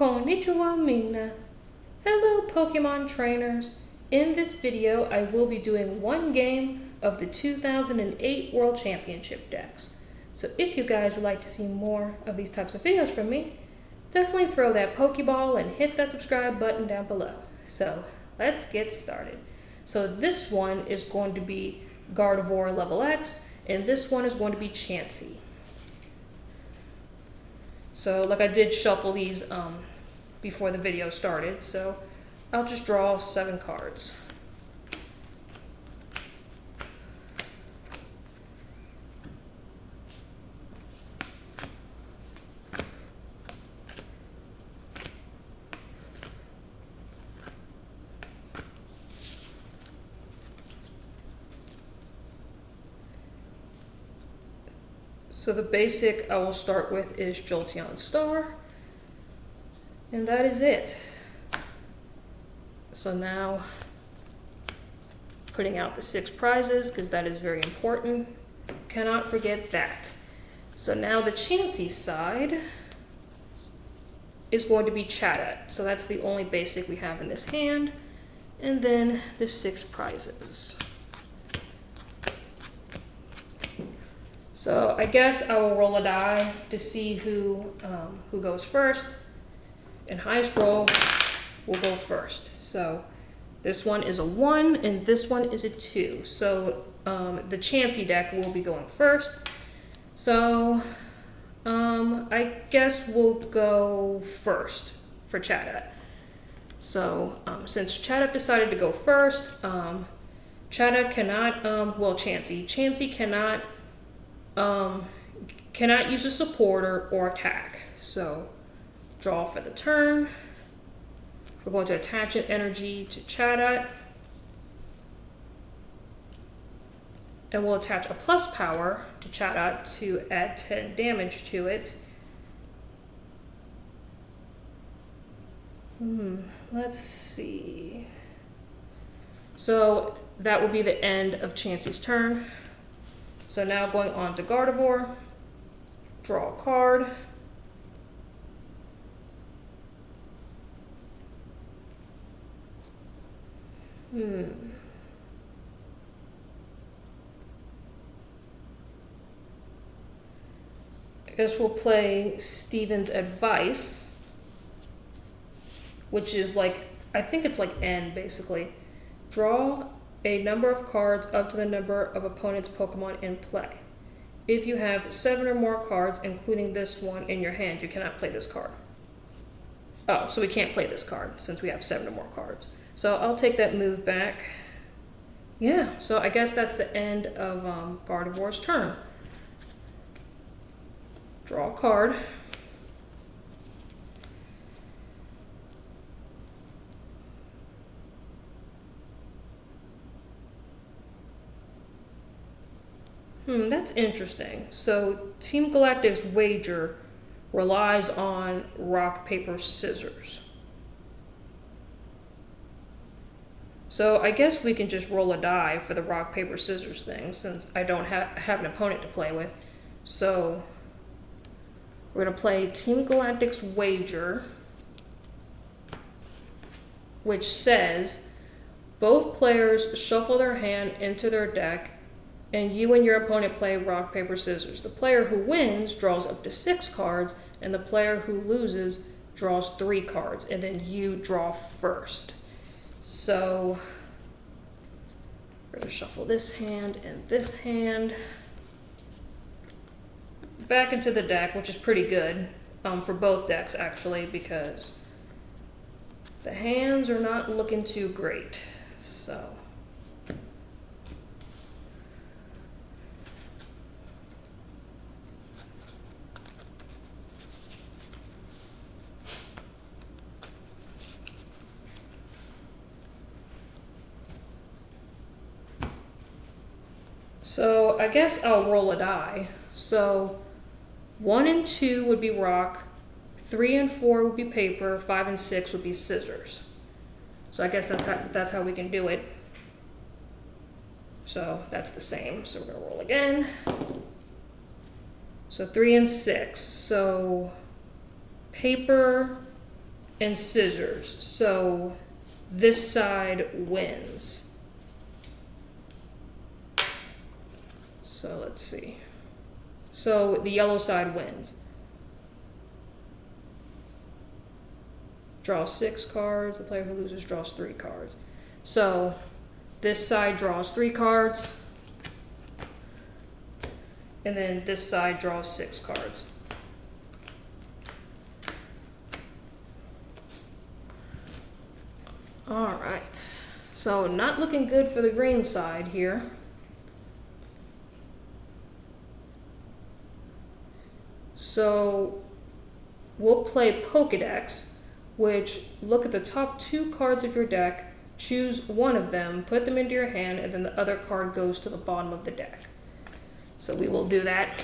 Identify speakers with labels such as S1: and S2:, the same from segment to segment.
S1: Konnichiwa Minna. Hello Pokemon trainers. In this video I will be doing one game of the 2008 World Championship decks. So if you guys would like to see more of these types of videos from me, definitely throw that Pokeball and hit that subscribe button down below. So let's get started. So this one is going to be Guardivor level X, and this one is going to be Chansey. So like I did shuffle these before the video started, so I'll just draw 7 cards. So the basic I will start with is Jolteon Star, and that is it. So now, putting out the 6 prizes, because that is very important. Cannot forget that. So now the Chansey side is going to be Chatot. So that's the only basic we have in this hand. And then the 6 prizes. So I guess I will roll a die to see who goes first. And highest roll will go first. So this one is a 1 and this one is a 2. So the Chansey deck will be going first. So I guess we'll go first for Chatot. So since Chatot decided to go first, Chatot cannot, Chansey cannot use a supporter or attack. So draw for the turn. We're going to attach an energy to Chatot. And we'll attach a plus power to Chatot to add 10 damage to it. Let's see. So that will be the end of Chansey's turn. So now going on to Guardivor, draw a card. I guess we'll play Steven's Advice, which is like, I think it's like N basically. Draw a number of cards up to the number of opponent's Pokemon in play. If you have 7 or more cards, including this one, in your hand, you cannot play this card. Oh, so we can't play this card since we have 7 or more cards. So I'll take that move back. Yeah, so I guess that's the end of Gardivor's turn. Draw a card. That's interesting. So Team Galactic's wager relies on rock, paper, scissors. So I guess we can just roll a die for the rock, paper, scissors thing since I don't have an opponent to play with. So we're going to play Team Galactic's wager, which says both players shuffle their hand into their deck and you and your opponent play rock, paper, scissors. The player who wins draws up to 6 cards, and the player who loses draws 3 cards, and then you draw first. So we're going to shuffle this hand and this hand back into the deck, which is pretty good for both decks actually, because the hands are not looking too great. So I guess I'll roll a die. So 1 and 2 would be rock, 3 and 4 would be paper, 5 and 6 would be scissors. So I guess that's how we can do it. So that's the same. So we're going to roll again. So 3 and 6. So paper and scissors. So this side wins. So let's see. So the yellow side wins. Draw 6 cards. The player who loses draws 3 cards. So this side draws 3 cards. And then this side draws 6 cards. All right. So not looking good for the green side here. So we'll play Pokédex, which look at the top 2 cards of your deck, choose one of them, put them into your hand, and then the other card goes to the bottom of the deck. So we will do that.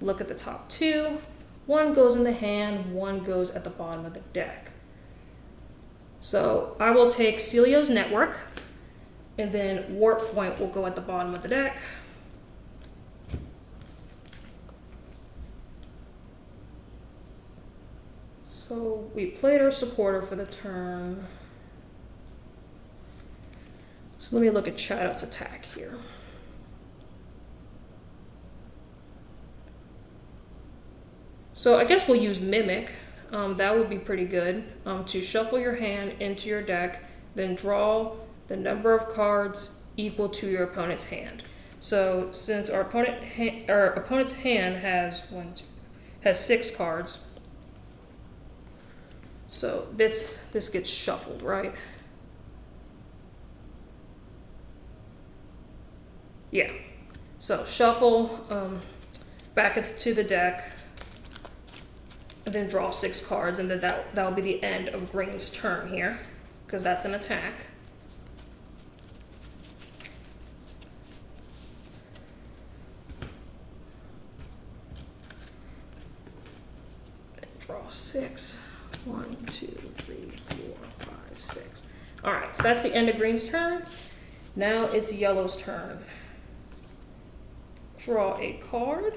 S1: Look at the top 2. One goes in the hand, one goes at the bottom of the deck. So I will take Celio's Network, and then Warp Point will go at the bottom of the deck. So we played our supporter for the turn. So let me look at Chadot's attack here. So I guess we'll use Mimic. That would be pretty good. To shuffle your hand into your deck, then draw the number of cards equal to your opponent's hand. So since our opponent's hand has 6 cards, so this gets shuffled, right? Yeah. So shuffle back to the deck, and then draw 6 cards, and then that'll be the end of green's turn here, because that's an attack. And draw 6. 1, 2, 3, 4, 5, 6. All right, so that's the end of green's turn. Now it's yellow's turn. Draw a card.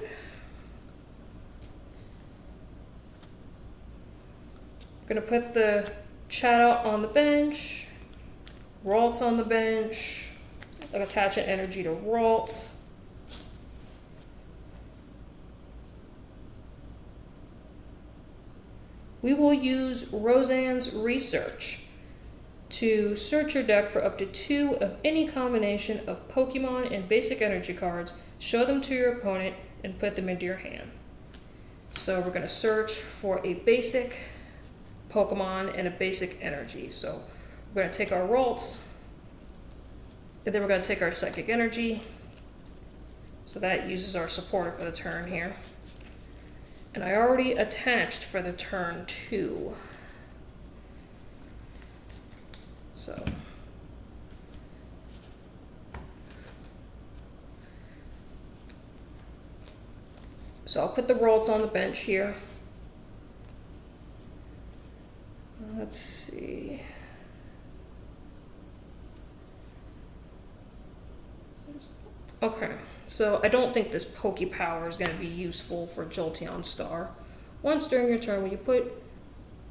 S1: Gonna put the Chatot on the bench, Ralts on the bench, like attach an energy to Ralts. We will use Roseanne's Research to search your deck for up to 2 of any combination of Pokemon and basic energy cards, show them to your opponent, and put them into your hand. So we're gonna search for a basic Pokemon and a basic energy. So we're going to take our Ralts, and then we're going to take our Psychic Energy. So that uses our supporter for the turn here. And I already attached for the turn 2. So I'll put the Ralts on the bench here. Let's see. Okay, so I don't think this Pokepower is going to be useful for Jolteon Star. Once during your turn, when you put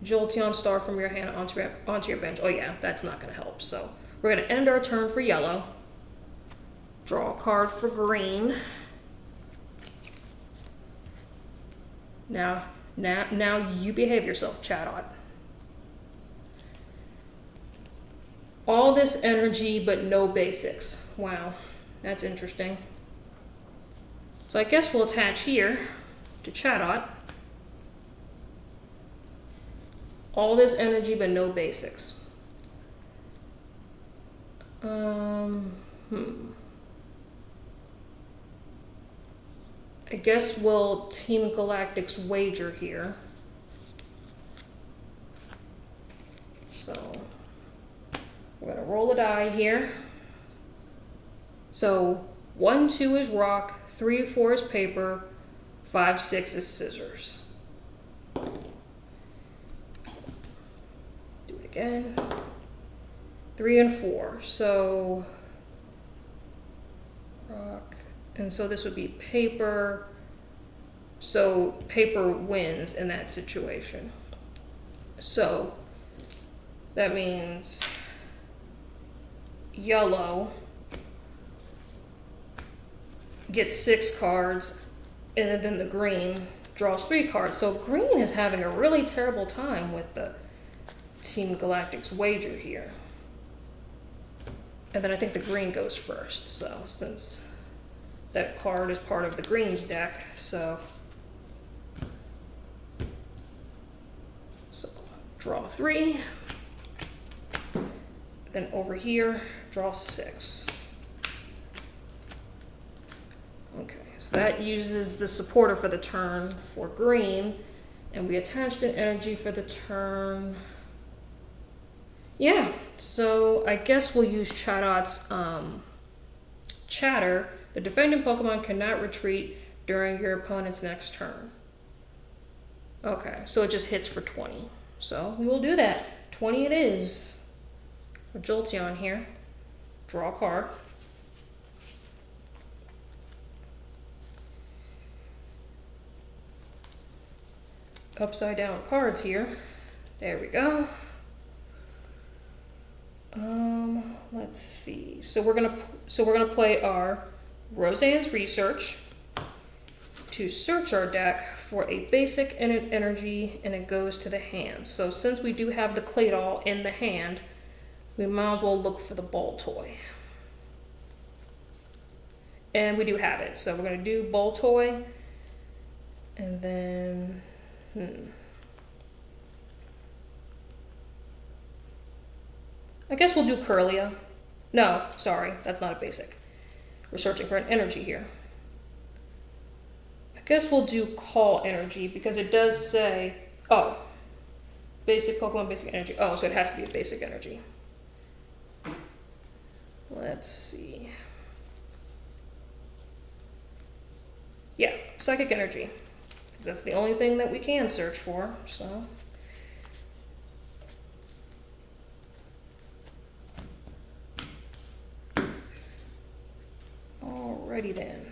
S1: Jolteon Star from your hand onto your bench, oh yeah, that's not going to help. So we're going to end our turn for yellow. Draw a card for green. Now you behave yourself, Chatot. All this energy, but no basics. Wow, that's interesting. So I guess we'll attach here to Chatot. All this energy, but no basics. I guess we'll Team Galactic's Wager here. So we're gonna roll a die here. So 1, 2 is rock, 3, 4 is paper, 5, 6 is scissors. Do it again. 3 and 4. So rock, and so this would be paper. So paper wins in that situation. So that means yellow gets 6 cards, and then the green draws 3 cards. So green is having a really terrible time with the Team Galactic's wager here. And then I think the green goes first, so since that card is part of the green's deck, so draw 3. Then over here, draw 6. Okay, so that uses the supporter for the turn for green, and we attached an energy for the turn. Yeah, so I guess we'll use Chatot Chatter. The defending Pokemon cannot retreat during your opponent's next turn. Okay, so it just hits for 20. So we will do that. 20 it is. For Jolteon here. Draw a card. Upside down cards here. There we go. Let's see. So we're gonna play our Roseanne's Research to search our deck for a basic and an energy, and it goes to the hand. So since we do have the Claydol in the hand, we might as well look for the ball toy. And we do have it. So we're gonna do ball toy, and then I guess we'll do Curlia. No, sorry, that's not a basic. We're searching for an energy here. I guess we'll do Call Energy because it does say, oh, basic Pokemon, basic energy. Oh, so it has to be a basic energy. Let's see. Yeah, Psychic Energy. That's the only thing that we can search for, so. Alrighty then.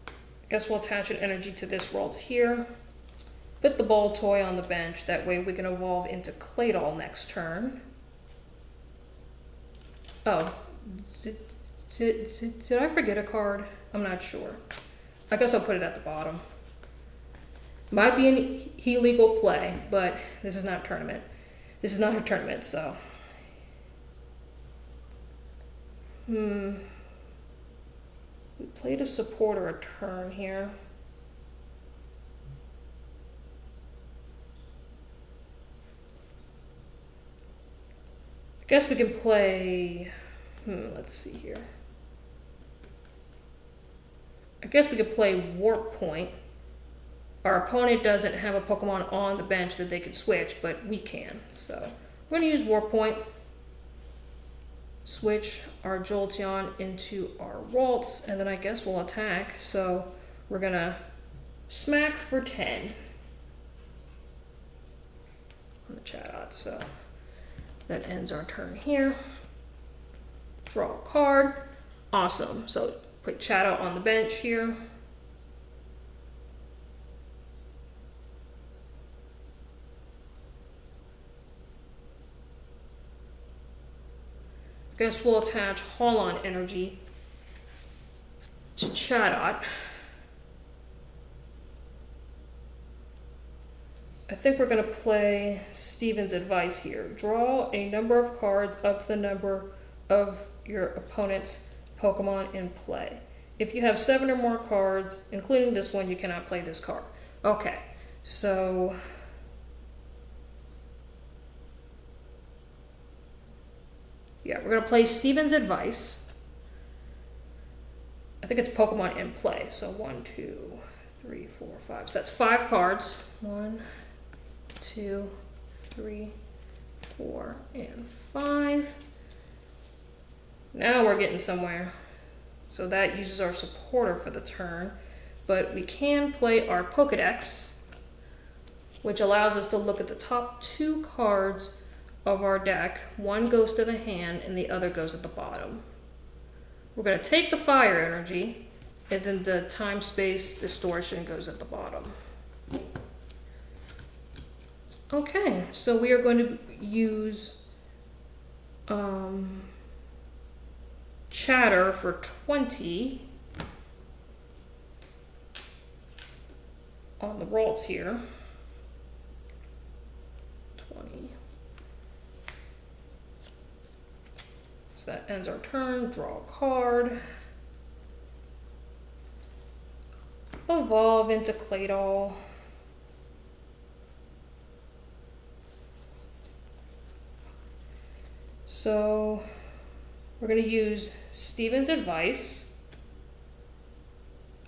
S1: I guess we'll attach an energy to this Ralts here. Put the ball toy on the bench, that way we can evolve into Claydol next turn. Oh, did I forget a card? I'm not sure. I guess I'll put it at the bottom. Might be an illegal play, but this is not a tournament. This is not a tournament, so. We played a supporter a turn here. I guess we can play, let's see here. I guess we could play Warp Point. Our opponent doesn't have a Pokemon on the bench that they could switch, but we can. So we're gonna use Warp Point. Switch our Jolteon into our Ralts, and then I guess we'll attack. So we're gonna smack for 10 on the Chatot. So that ends our turn here. Draw a card. Awesome. So put Chatot on the bench here. I guess we'll attach Holon Energy to Chatot. I think we're going to play Steven's advice here. Draw a number of cards up to the number of your opponent's Pokemon in play. If you have 7 or more cards, including this one, you cannot play this card. Okay, so yeah, we're going to play Steven's advice. I think it's Pokemon in play. So 1, 2, 3, 4, 5. So that's 5 cards. 1, 2, 3, 4, and 5. Now we're getting somewhere. So that uses our supporter for the turn. But we can play our Pokedex, which allows us to look at the top 2 cards of our deck. One goes to the hand and the other goes at the bottom. We're going to take the fire energy And then the time space distortion goes at the bottom. Okay, so we are going to use chatter for 20 on the rolls here. 20. So that ends our turn. Draw a card. Evolve into Claydol. So we're going to use Steven's advice.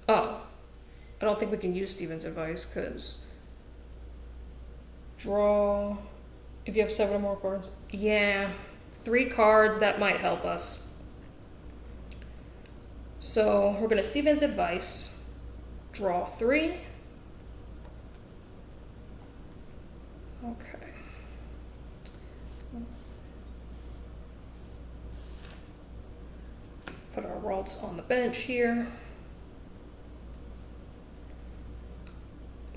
S1: Oh, I don't think we can use Steven's advice because draw, if you have 7 or more cards. Yeah, 3 cards, that might help us. So we're going to Steven's advice, draw 3. Okay. Put our Ralts on the bench here.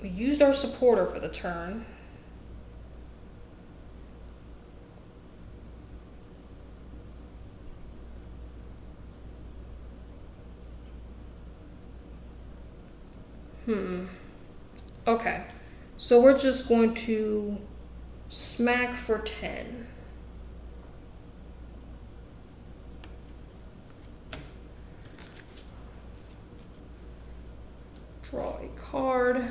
S1: We used our supporter for the turn. Okay, so we're just going to smack for 10. Draw a card.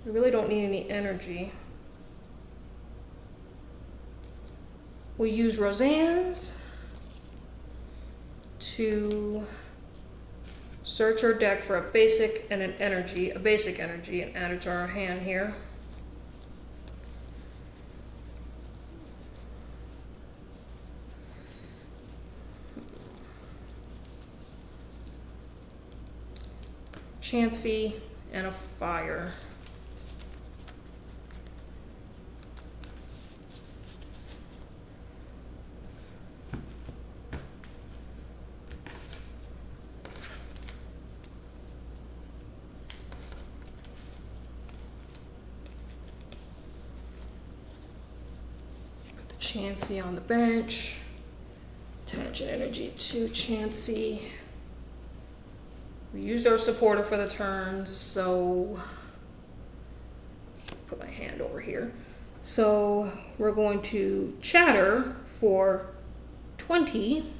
S1: We really don't need any energy. We use Roseanne's to search our deck for a basic and an energy, a basic energy, and add it to our hand here. Chansey and a fire. Put the Chansey on the bench. Attach an energy to Chansey. We used our supporter for the turn, so put my hand over here. So we're going to chatter for 20.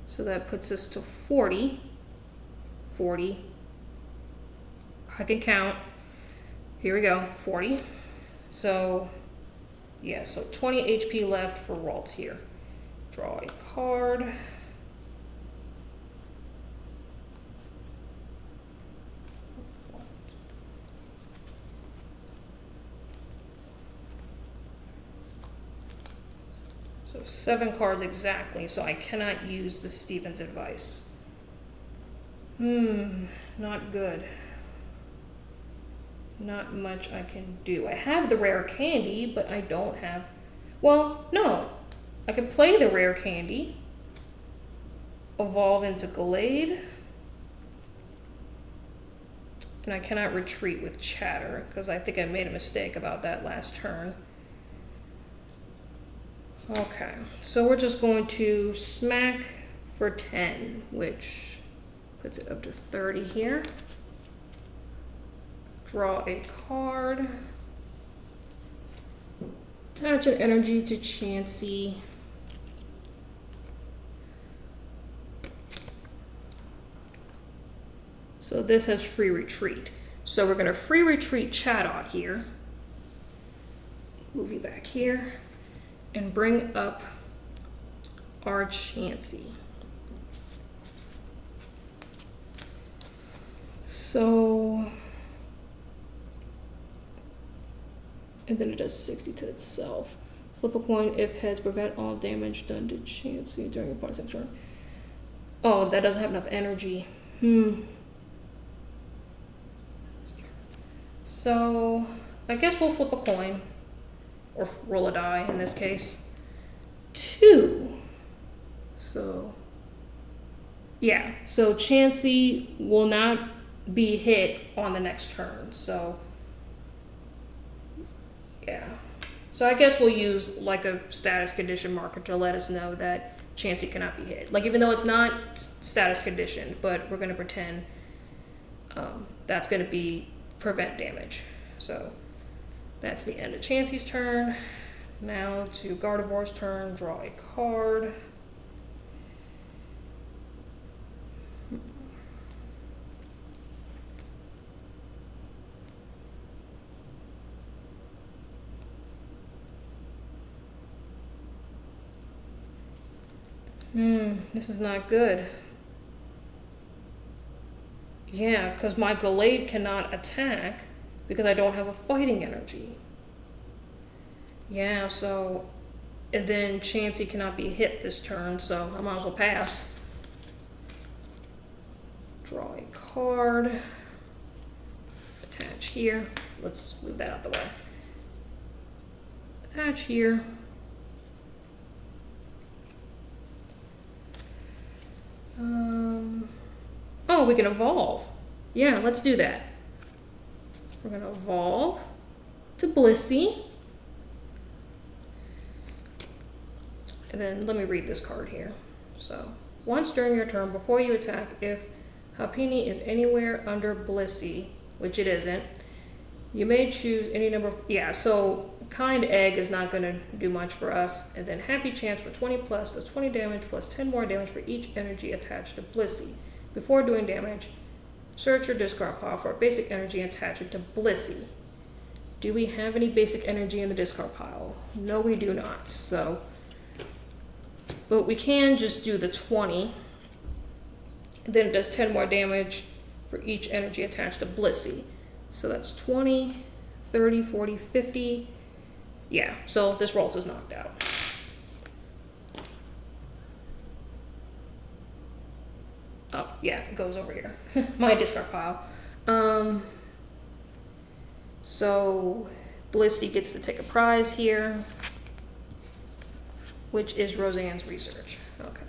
S1: So that puts us to 40. 40. I can count. Here we go, 40. So yeah, so 20 HP left for Ralts here. Draw a card. So 7 cards exactly, so I cannot use the Steven's advice. Not good. Not much I can do. I have the rare candy, but I don't have... Well, no. I could play the rare candy. Evolve into Glade. And I cannot retreat with chatter, because I think I made a mistake about that last turn. Okay, so we're just going to smack for 10, which puts it up to 30 here. Draw a card. Attach an energy to Chansey. So this has free retreat. So we're going to free retreat Chatot here. Move you back here. And bring up our Chansey. So, and then it does 60 to itself. Flip a coin if heads, prevent all damage done to Chansey during your opponent's turn. Oh, that doesn't have enough energy. So, I guess we'll flip a coin. Or roll a die in this case. 2. So So, yeah, so Chansey will not be hit on the next turn. So, yeah. So I guess we'll use like a status condition marker to let us know that Chansey cannot be hit. Like, even though it's not status conditioned, but we're going to pretend that's going to be prevent damage. So that's the end of Chansey's turn. Now to Guardivor's turn, draw a card. This is not good. Yeah, because my Gallade cannot attack because I don't have a fighting energy. Yeah, so, and then Chansey cannot be hit this turn, so I might as well pass. Draw a card. Attach here. Let's move that out the way. Attach here. Oh, we can evolve. Yeah, let's do that. We're going to evolve to Blissey. And then let me read this card here. So, once during your turn, before you attack, if Happiny is anywhere under Blissey, which it isn't, you may choose any number of... Yeah, so Kind Egg is not going to do much for us. And then Happy Chance for 20 plus does 20 damage plus 10 more damage for each energy attached to Blissey. Before doing damage, search your discard pile for a basic energy and attach it to Blissey. Do we have any basic energy in the discard pile? No, we do not. So, but we can just do the 20. Then it does 10 more damage for each energy attached to Blissey. So that's 20, 30, 40, 50. Yeah, so this Ralts is knocked out. Oh, yeah, it goes over here. My discard pile. So Blissey gets to take a prize here, which is Roseanne's research. Okay.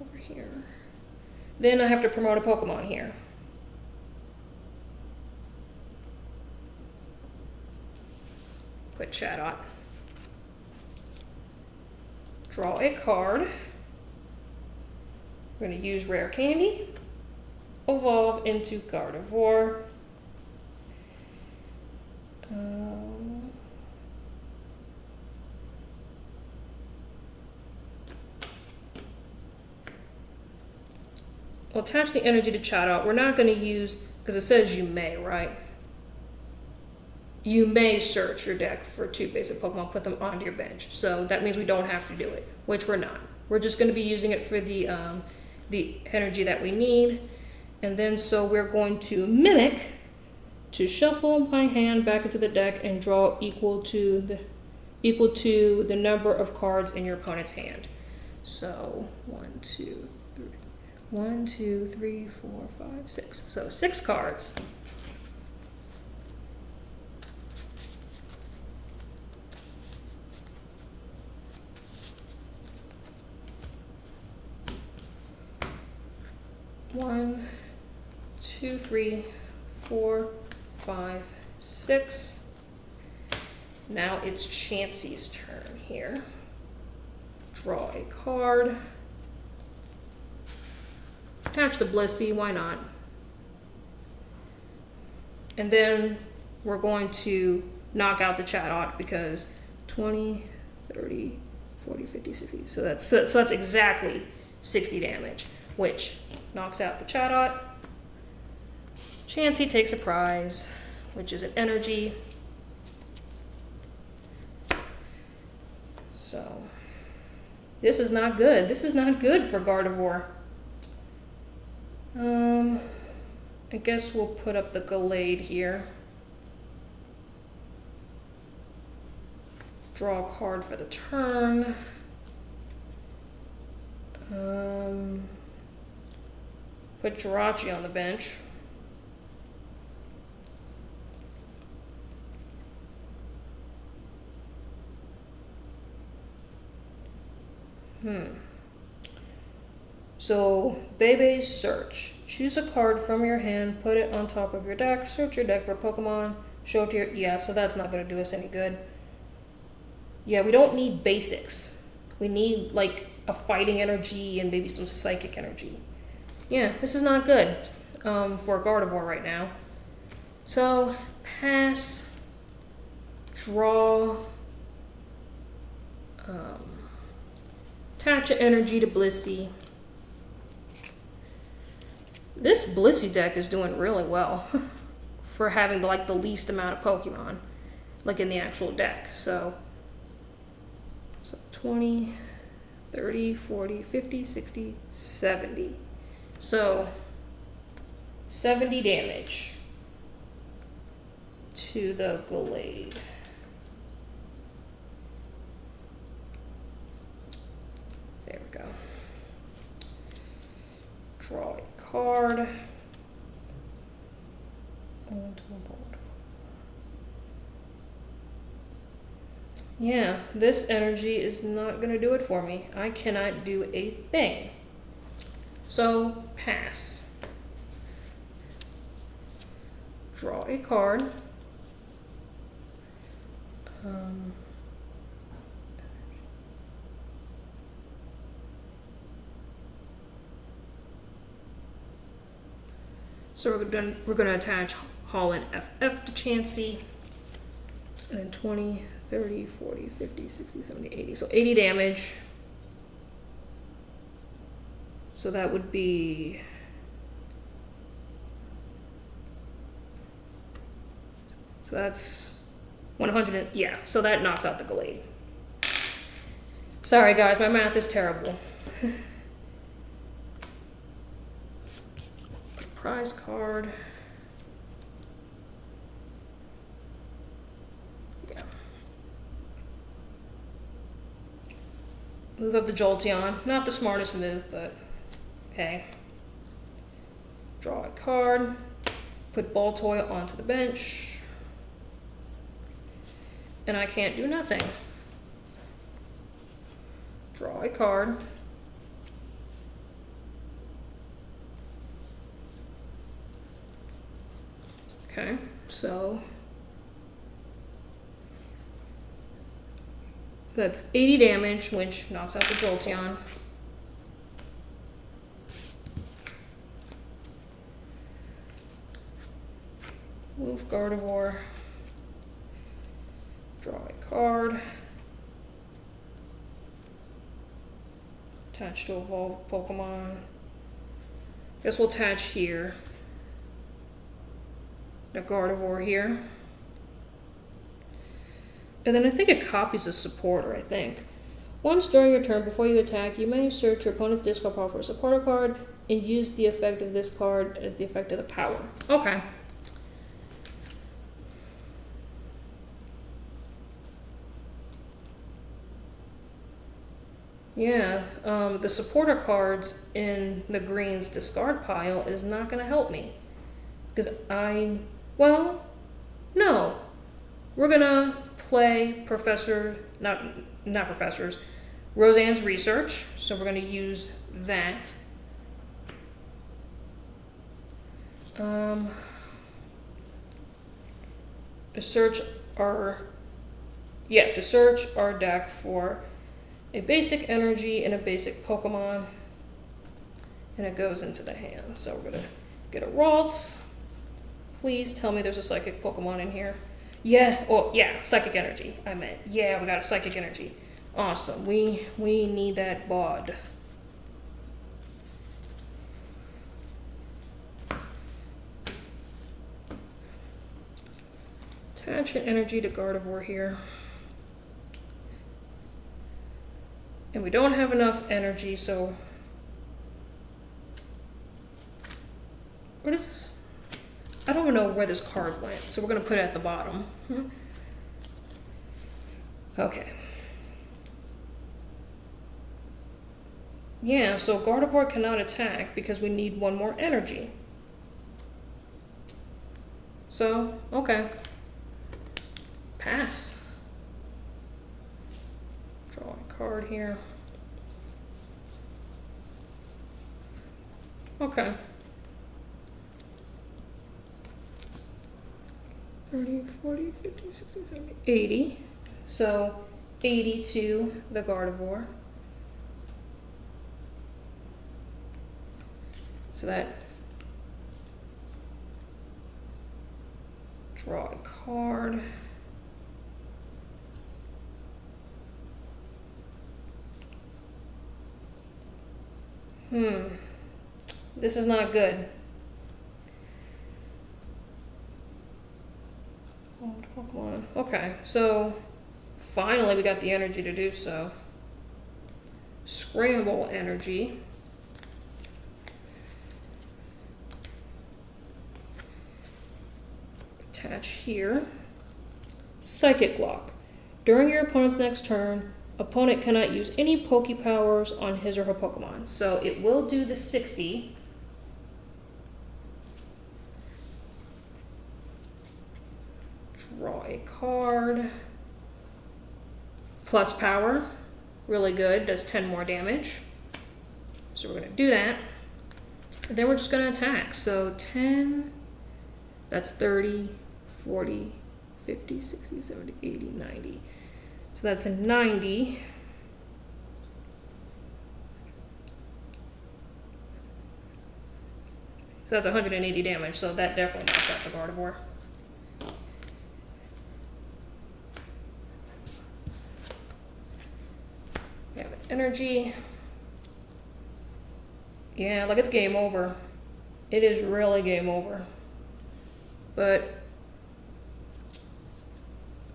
S1: Over here. Then I have to promote a Pokemon here. Put Chatot. Draw a card. We're going to use Rare Candy. Evolve into Guardivor. We'll attach the energy to Chatot. We're not going to use, because it says you may, right? You may search your deck for 2 basic Pokemon, put them onto your bench. So that means we don't have to do it, which we're not. We're just going to be using it for the energy that we need. And then so we're going to Mimic to shuffle my hand back into the deck and draw equal to the number of cards in your opponent's hand. So 1, 2, 3. 1, 2, 3, 4, 5, 6. So 6 cards. One, 2, 3, 4, 5, 6. Now it's Chansey's turn here. Draw a card. Attach the Blissey, why not? And then we're going to knock out the Chatot because 20, 30, 40, 50, 60. So that's exactly 60 damage, which knocks out the Chatot. Chansey takes a prize, which is an energy. So this is not good. This is not good for Guardivor. I guess we'll put up the Gallade here. Draw a card for the turn. Put Jirachi on the bench. So, Bebe's Search. Choose a card from your hand, put it on top of your deck, search your deck for Pokemon, show it to your... Yeah, so that's not going to do us any good. Yeah, we don't need basics. We need, like, a fighting energy and maybe some psychic energy. Yeah, this is not good for Guardivor right now. So, pass, draw, attach an energy to Blissey. This Blissey deck is doing really well for having like the least amount of Pokemon, like in the actual deck. So 20, 30, 40, 50, 60, 70. So 70 damage to the Glade. There we go. Draw a card. Onto a board. Yeah, this energy is not going to do it for me. I cannot do a thing. So, pass. Draw a card. So we're going to attach Holland FF to Chansey. And then 20, 30, 40, 50, 60, 70, 80. So 80 damage. So that would be... So that's 100. Yeah, so that knocks out the Glade. Sorry guys, my math is terrible. Prize card. Yeah. Move up the Jolteon. Not the smartest move, but okay. Draw a card. Put Baltoy onto the bench. And I can't do nothing. Draw a card. Okay, so that's 80 damage, which knocks out the Jolteon. Move Guardivor. Draw a card. Attach to evolve Pokemon. Guess we'll attach here. The Guardivor here. And then I think it copies a supporter, I think. Once during your turn, before you attack, you may search your opponent's discard pile for a supporter card and use the effect of this card as the effect of the power. Okay. Yeah, the supporter cards in the green's discard pile is not going to help me. Because well, no. We're going to play not Professor's, Roseanne's Research. So we're going to use that. To search our deck for a basic energy and a basic Pokemon, and it goes into the hand. So we're gonna get a Ralts. Please tell me there's a psychic Pokemon in here. Yeah, oh yeah, psychic energy. I meant, yeah, we got a psychic energy. Awesome. We need that bod. Attach an energy to Guardivor here. And we don't have enough energy, so... What is this? I don't even know where this card went, so we're going to put it at the bottom. Okay. Yeah, so Guardivor cannot attack because we need one more energy. So, okay. Pass. Draw a card here. Okay. 30, 40, 50, 60, 70, 80. So 80 to the Guardivor. So that, draw a card. This is not good. Okay, so finally we got the energy to do so. Scramble energy. Attach here. Psychic lock. During your opponent's next turn, opponent cannot use any Poke powers on his or her Pokemon. So it will do the 60. Draw a card. Plus power. Really good. Does 10 more damage. So we're going to do that. And then we're just going to attack. So 10, that's 30, 40, 50, 60, 70, 80, 90. So that's a 90. So that's 180 damage. So that definitely knocks out the Guardivor. We have energy. Yeah, like it's game over. It is really game over. But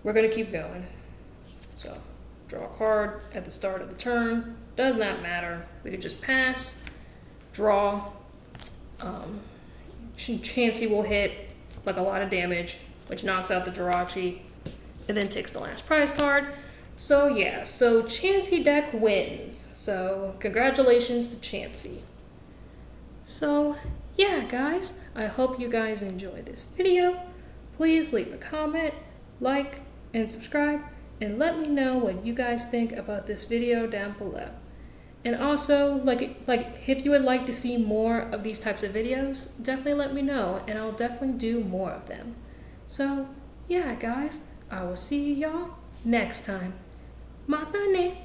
S1: we're going to keep going. So, draw a card at the start of the turn. Does not matter. We could just pass, draw. Chansey will hit like a lot of damage, which knocks out the Jirachi, and then takes the last prize card. So yeah, so Chansey deck wins. So congratulations to Chansey. So yeah, guys, I hope you guys enjoyed this video. Please leave a comment, like, and subscribe, and let me know what you guys think about this video down below. And also, like if you would like to see more of these types of videos, definitely let me know, and I'll definitely do more of them. So yeah, guys, I will see y'all next time. Matane!